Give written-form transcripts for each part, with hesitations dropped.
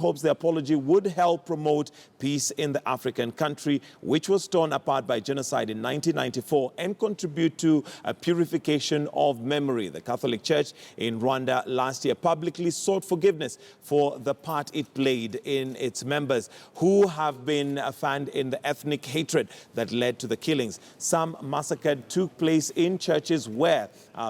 hopes the apology would help promote peace in the African country, which was torn apart by genocide in 1994, and contribute to a purification of memory. The Catholic Church in Rwanda last year publicly sought forgiveness for the part it played in its members who have been fanned in the ethnic hatred that led to the killings. Some massacred took place in churches where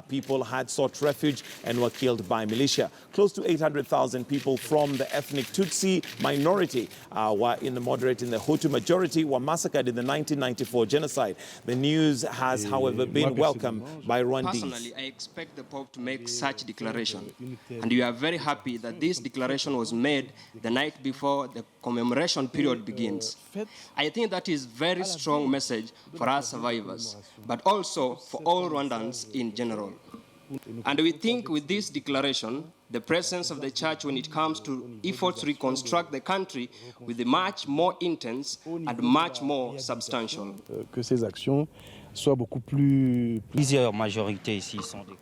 people had sought refuge and were killed by militia. Close to 800,000 people from the ethnic Tutsi minority were in the moderate in the Hutu majority were massacred in the 1994 genocide. The news has, however, been welcomed by Rwandese. Personally, I expect the Pope to make such declaration, and we are very happy that this declaration was made the night before the commemoration period begins. I think that is a very strong message for us survivors, but also for all Rwandans in general. And we think with this declaration, the presence of the Church when it comes to efforts to reconstruct the country will be much more intense and much more substantial.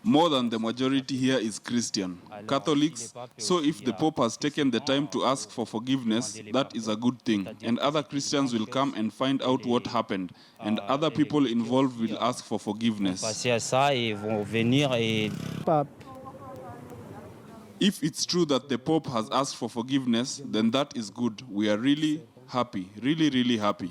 More than the majority here is Christian, Catholics, so if the Pope has taken the time to ask for forgiveness, that is a good thing. And other Christians will come and find out what happened, and other people involved will ask for forgiveness. If it's true that the Pope has asked for forgiveness, then that is good. We are really happy, really, really happy.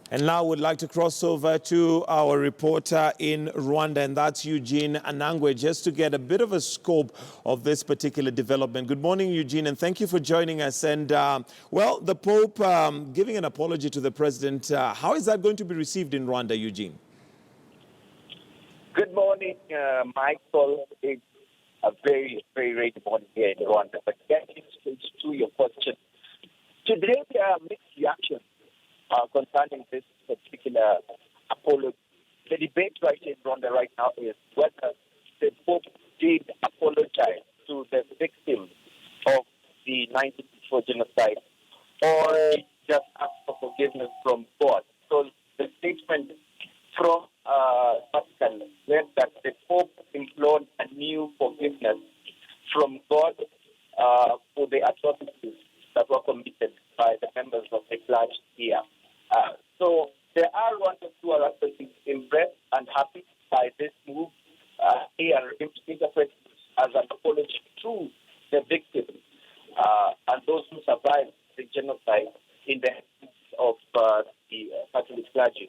And now we'd like to cross over to our reporter in Rwanda, and that's Eugene Anangwe, just to get a bit of a scope of this particular development. Good morning, Eugene, and thank you for joining us. And, well, the Pope giving an apology to the president. How is that going to be received in Rwanda, Eugene? Good morning, Michael. It's a very, very late morning here in Rwanda. But getting straight to your question, today there are mixed reactions concerning this particular apology. The debate right in Rwanda right now is whether the Pope did apologize to the victims of the 1994 genocide or just asked for forgiveness from God. So the statement from Vatican said that the Pope implored a new forgiveness from God for the atrocities that were committed by the members of the clergy here. So there are Rwandans who are actually impressed and happy by this move. They are interpreted as an apology to the victims and those who survived the genocide in the hands of the Catholic clergy.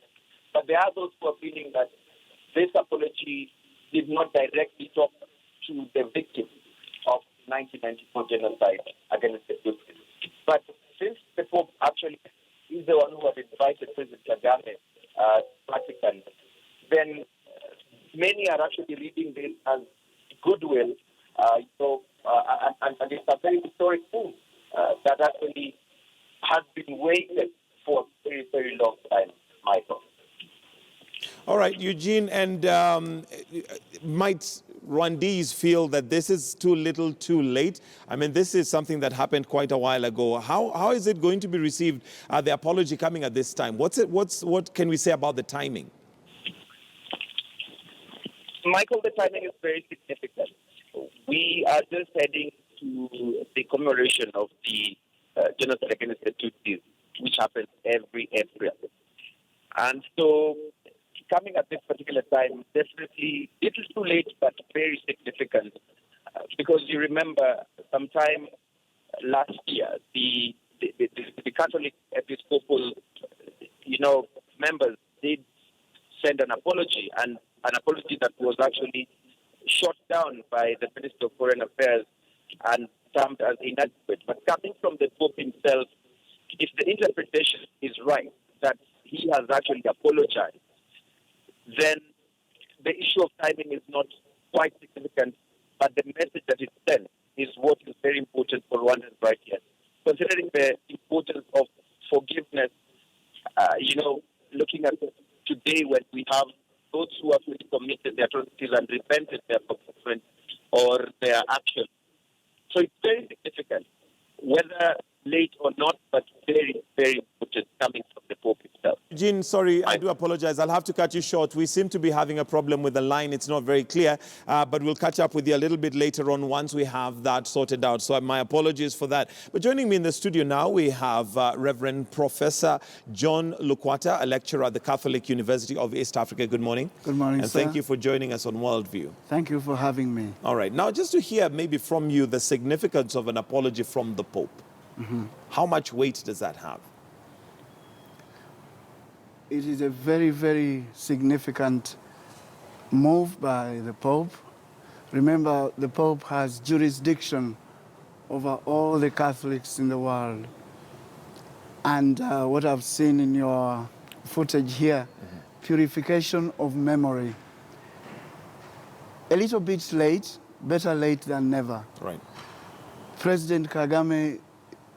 But there are those who are feeling that this apology did not directly talk to the victims of 1994 genocide against the Tutsis. But since the Pope actually is the one who had invited President Kagame to Vatican, then many are actually reading this as goodwill. And it's a very historic move that actually has been waited for a very, very long time, Michael. All right, Eugene, and might Rwandese feel that this is too little, too late? I mean, this is something that happened quite a while ago. How is it going to be received, the apology coming at this time? What can we say about the timing? Michael, the timing is very significant. We are just heading to the commemoration of the genocide against the Tutsis, which happens every April. And so coming at this particular time, definitely it is too late, but very significant. Because you remember sometime last year, the Catholic Episcopal, members did send an apology, and an apology that was actually shot down by the Minister of Foreign Affairs and termed as inadequate. But coming from the Pope himself, if the interpretation is right, that he has actually apologized, then the issue of timing is not quite significant, but the message that it sends is what is very important for Rwandans right here. Considering the importance of forgiveness, looking at today when we have those who have really committed their atrocities and repented their commitment or their actions. So it's very significant, whether late or not, but very, very important coming from the Pope. So, Eugene, sorry, I do apologize. I'll have to cut you short. We seem to be having a problem with the line. It's not very clear, but we'll catch up with you a little bit later on once we have that sorted out. So my apologies for that. But joining me in the studio now, we have Reverend Professor John Lukwata, a lecturer at the Catholic University of East Africa. Good morning. Good morning, and sir. thank you for joining us on Worldview. Thank you for having me. All right. Now, just to hear maybe from you the significance of an apology from the Pope. How much weight does that have? It is a very, very significant move by the Pope. Remember, the Pope has jurisdiction over all the Catholics in the world. And what I've seen in your footage here, purification of memory. A little bit late, better late than never. Right. President Kagame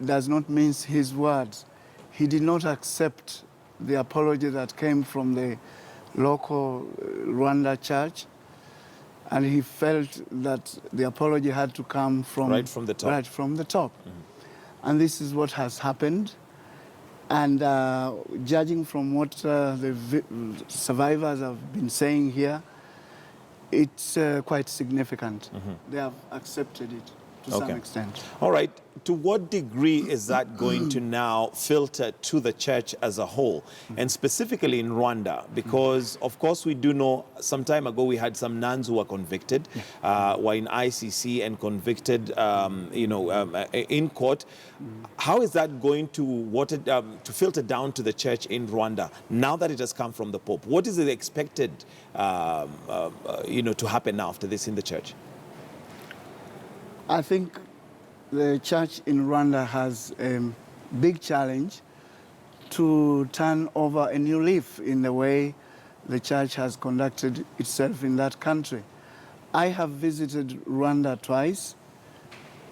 does not mince his words. He did not accept the apology that came from the local Rwanda church, and he felt that the apology had to come from right from the top. Right from the top. And this is what has happened. And judging from what the survivors have been saying here, it's quite significant. They have accepted it to some extent. All right. To what degree is that going to now filter to the church as a whole, and specifically in Rwanda? Because, of course, we do know some time ago we had some nuns who were convicted, were in ICC and convicted, in court. How is that going to filter down to the church in Rwanda now that it has come from the Pope? What is it expected, to happen now after this in the church? I think the church in Rwanda has a big challenge to turn over a new leaf in the way the church has conducted itself in that country. I have visited Rwanda twice.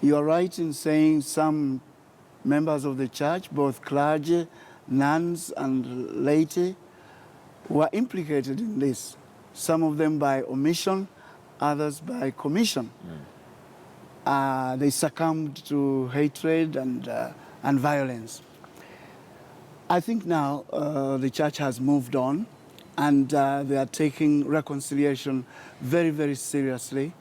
You are right in saying some members of the church, both clergy, nuns, and laity, were implicated in this. Some of them by omission, others by commission. They succumbed to hatred and violence. I think now the church has moved on, and they are taking reconciliation very, very seriously.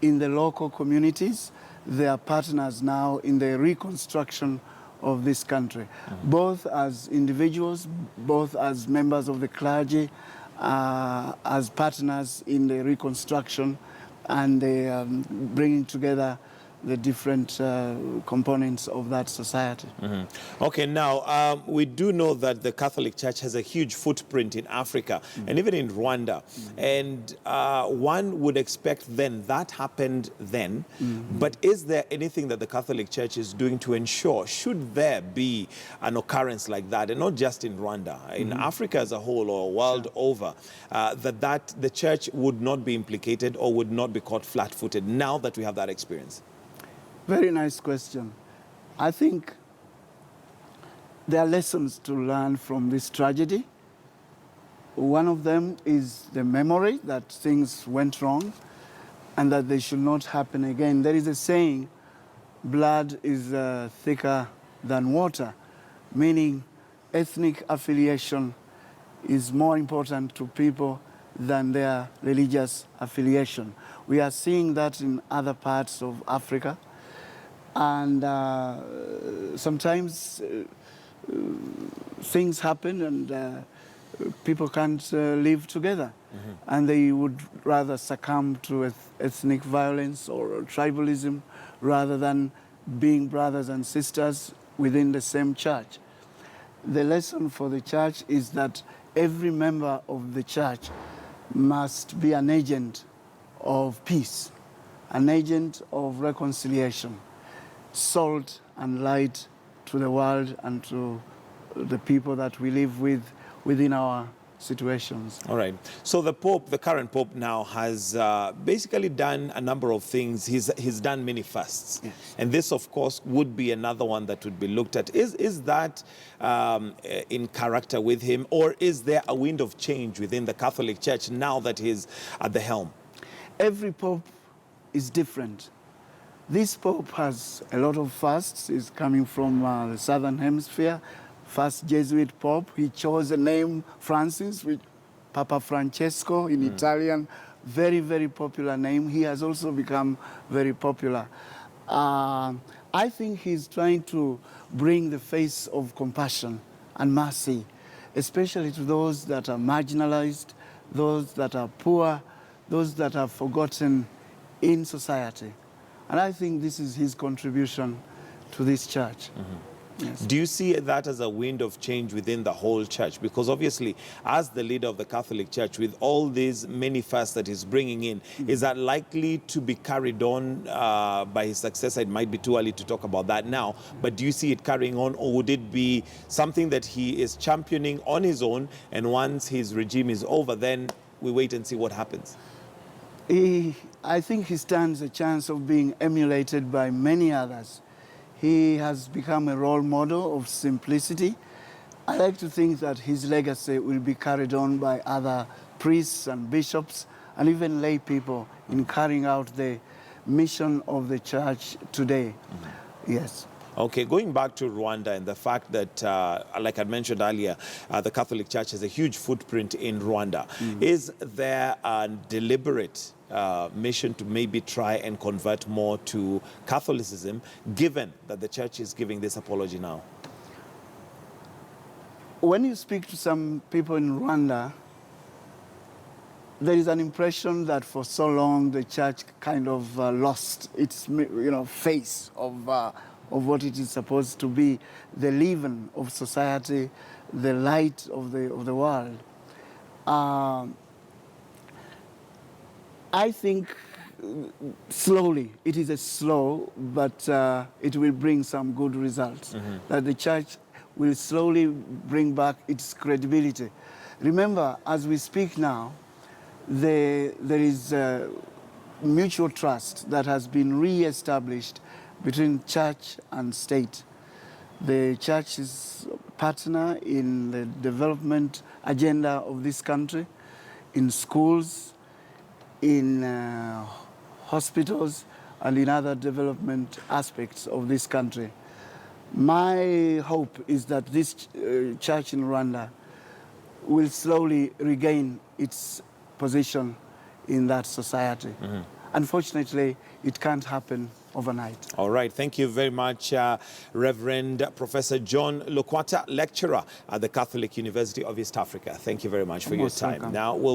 In the local communities, they are partners now in the reconstruction of this country, both as individuals, both as members of the clergy, as partners in the reconstruction and the bringing together the different components of that society. Okay, now we do know that the Catholic Church has a huge footprint in Africa and even in Rwanda. And one would expect then that happened then. But is there anything that the Catholic Church is doing to ensure, should there be an occurrence like that, and not just in Rwanda, in Africa as a whole or world over, that the church would not be implicated or would not be caught flat-footed now that we have that experience? Very nice question. I think there are lessons to learn from this tragedy. One of them is the memory that things went wrong and that they should not happen again. There is a saying, blood is thicker than water, meaning ethnic affiliation is more important to people than their religious affiliation. We are seeing that in other parts of Africa. And sometimes things happen and people can't live together. And they would rather succumb to ethnic violence or tribalism rather than being brothers and sisters within the same church. The lesson for the church is that every member of the church must be an agent of peace, an agent of reconciliation, salt and light to the world and to the people that we live with within our situations. All right. So the Pope, the current Pope now, has basically done a number of things. He's done many fasts. Yes. And this, of course, would be another one that would be looked at. Is that in character with him, or is there a wind of change within the Catholic Church now that he's at the helm? Every Pope is different. This Pope has a lot of fasts. He's coming from the Southern Hemisphere, first Jesuit pope. He chose the name Francis, which Papa Francesco in Italian, very, very popular name. He has also become very popular. I think he's trying to bring the face of compassion and mercy, especially to those that are marginalized, those that are poor, those that are forgotten in society. And I think this is his contribution to this church. Yes. Do you see that as a wind of change within the whole church? Because obviously, as the leader of the Catholic Church, with all these many fasts that he's bringing in, is that likely to be carried on by his successor? It might be too early to talk about that now, but do you see it carrying on, or would it be something that he is championing on his own, and once his regime is over, then we wait and see what happens? I think he stands a chance of being emulated by many others. He has become a role model of simplicity. I like to think that his legacy will be carried on by other priests and bishops and even lay people in carrying out the mission of the church today. Yes. Okay, going back to Rwanda and the fact that, like I mentioned earlier, the Catholic Church has a huge footprint in Rwanda. Is there a deliberate mission to maybe try and convert more to Catholicism, given that the church is giving this apology now? When you speak to some people in Rwanda, there is an impression that for so long the church kind of lost its face of what it is supposed to be, the leaven of society, the light of the world. I think slowly, it is a slow, but it will bring some good results. That the church will slowly bring back its credibility. Remember, as we speak now, there is mutual trust that has been re-established between church and state. The church is a partner in the development agenda of this country, in schools, in hospitals, and in other development aspects of this country. My hope is that this church in Rwanda will slowly regain its position in that society. Unfortunately, it can't happen overnight. All right, thank you very much, Reverend Professor John Lukwata, lecturer at the Catholic University of East Africa. Thank you very much for your time. Welcome. Now we'll move